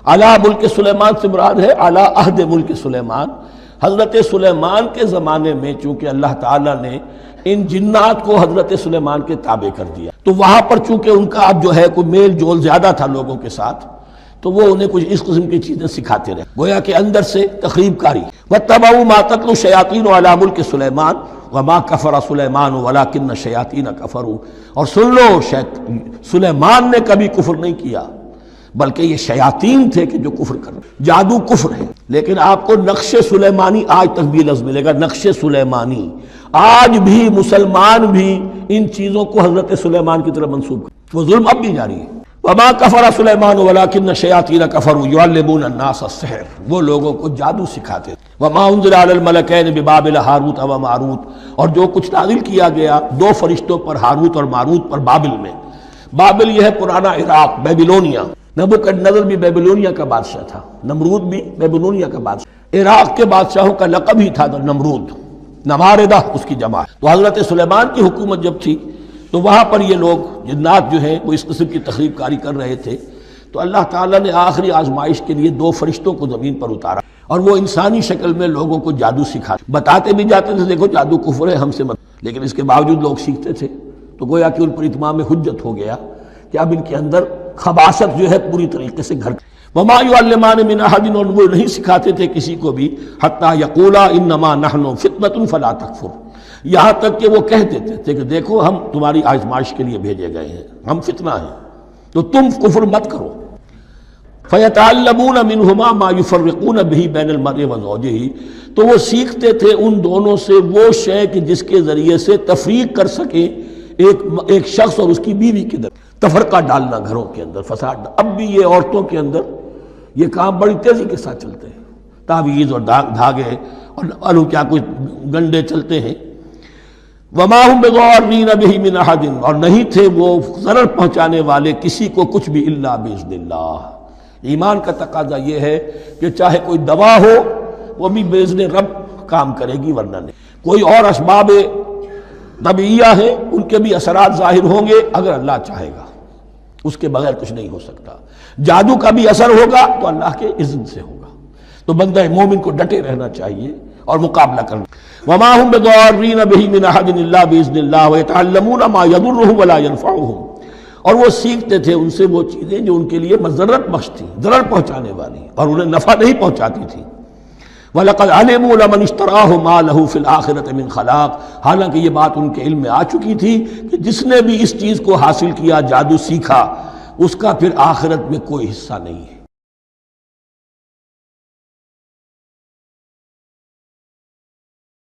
علی ملک سلیمان سے مراد ہے علی عہد ملک سلیمان، حضرت سلیمان کے زمانے میں چونکہ اللہ تعالیٰ نے ان جنات کو حضرت سلیمان کے تابع کر دیا، تو وہاں پر چونکہ ان کا اب جو ہے کوئی میل جول زیادہ تھا لوگوں کے ساتھ، تو وہ انہیں کچھ اس قسم کی چیزیں سکھاتے رہے، گویا کہ اندر سے تخریب کاری۔ وَاتَّبَعُوا مَا تَتْلُو الشَّيَاطِينُ عَلَىٰ مُلْكِ سُلَيْمَانَ وَمَا كَفَرَ سُلَيْمَانُ وَلَٰكِنَّ الشَّيَاطِينَ كَفَرُوا، اور سن لو سلیمان نے کبھی کفر نہیں کیا بلکہ یہ شیاطین تھے کہ جو کفر کر رہے۔ جادو کفر ہے، لیکن آپ کو نقش سلیمانی آج تک بھی لفظ ملے گا، نقش سلیمانی۔ آج بھی مسلمان بھی ان چیزوں کو حضرت سلیمان کی طرف منسوب کرتے، وہ ظلم اب بھی جاری ہے۔ وما کفر سلیمان ولکن الشیاطین کفروا یعلمون الناس السحر، وہ لوگوں کو جادو سکھاتے تھے۔ وما انزل علی الملکین ببابل ہاروت و ماروت، اور جو کچھ نازل کیا گیا دو فرشتوں پر، ہاروت اور ماروت پر، بابل میں۔ بابل یہ ہے پرانا عراق، بیبلونیا۔ نبوکدنضر بھی بیبلونیا کا بادشاہ تھا، نمرود بھی بیبلونیا کا بادشاہ، عراق کے بادشاہوں کا لقب ہی تھا نمرود، نماردہ اس کی جمع۔ تو حضرت سلیمان کی حکومت جب تھی تو وہاں پر یہ لوگ جنات جو ہیں وہ اس قسم کی تخریب کاری کر رہے تھے، تو اللہ تعالیٰ نے آخری آزمائش کے لیے دو فرشتوں کو زمین پر اتارا، اور وہ انسانی شکل میں لوگوں کو جادو سکھا، بتاتے بھی جاتے تھے دیکھو جادو کفر ہے، ہم سے مت، لیکن اس کے باوجود لوگ سیکھتے تھے، تو گویا کہ ان پر اتمام حجت ہو گیا کہ اب ان کے اندر خباثت جو ہے پوری طریقے سے گھر۔ وما يعلمان من احد، اور وہ نہیں سکھاتے تھے کسی کو بھی، حتی یقولا انما نحن فتنة فلا تکفر، یہاں تک کہ وہ کہہ دیتے تھے کہ دیکھو ہم تمہاری آزمائش کے لیے بھیجے گئے ہیں، ہم فتنہ ہیں تو تم کفر مت کرو۔ فیتعلمون منہما ما یفرقون به بین المرء وزوجہ، تو وہ سیکھتے تھے ان دونوں سے وہ شے کہ جس کے ذریعے سے تفریق کر سکے ایک شخص اور اس کی بیوی کے درمیان، تفرقہ ڈالنا گھروں کے اندر، فساد۔ اب بھی یہ عورتوں کے اندر یہ کام بڑی تیزی کے ساتھ چلتے ہیں، تعویذ اور دھاگے اور کیا کچھ گنڈے چلتے ہیں۔ وما هم بضارین بہ من احد، اور نہیں تھے وہ ضرر پہنچانے والے کسی کو کچھ بھی الا باذن اللہ۔ ایمان کا تقاضا یہ ہے کہ چاہے کوئی دوا ہو وہ بھی باذن رب کام کرے گی، ورنہ نہیں۔ کوئی اور اسباب طبیعیہ ہیں ان کے بھی اثرات ظاہر ہوں گے اگر اللہ چاہے گا، اس کے بغیر کچھ نہیں ہو سکتا۔ جادو کا بھی اثر ہوگا تو اللہ کے اذن سے ہوگا، تو بندہ مومن کو ڈٹے رہنا چاہیے اور مقابلہ کرنا۔ وما هم بضارین بہ من احد الا باذن اللہ ویتعلمون ما یضرهم ولا ينفعهم، اور وہ سیکھتے تھے ان سے وہ چیزیں جو ان کے لیے مضرت بخش تھیں، ضرر پہنچانے والی اور انہیں نفع نہیں پہنچاتی تھیں۔ وَلَقَدْ عَلِمُوا لَمَنِ اشْتَرَاهُ مَا لَهُ فِي الْآخِرَةِ مِنْ خَلَاقٍ، حالانکہ یہ بات ان کے علم میں آ چکی تھی کہ جس نے بھی اس چیز کو حاصل کیا، جادو سیکھا، اس کا پھر آخرت میں کوئی حصہ نہیں ہے۔